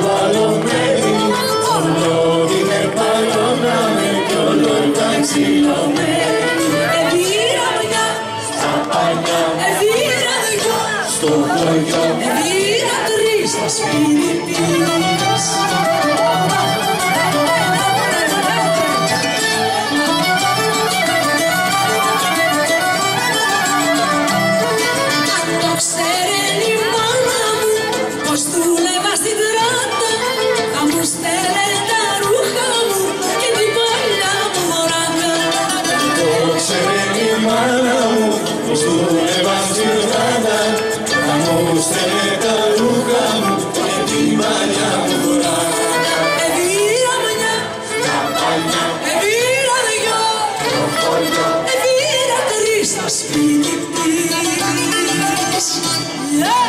βαλωμένη, όλο είναι παλιώναμε κι όλο ήταν ξυλωμένη. Εβήρα μια Στα πανιά, εβήρα δυο, στο χωριό, εβήρα τρεις στα σπίτι της. Το ξέρει η μάνα μου πως δούλευα στην τράτα, θα μου στέλνε τα ρούχα μου και την παλιά μου μωράκα. το ξέρε η μάνα μου πως δούλευα στην τράτα, θα μου στέλνε τα ρούχα μου και την παλιά μου φοράκα. Εβήρα μια, Στα πανιά, εβήρα δυο, στο χωριό, εβήρα τρεις στα σπίτι της. Yeah!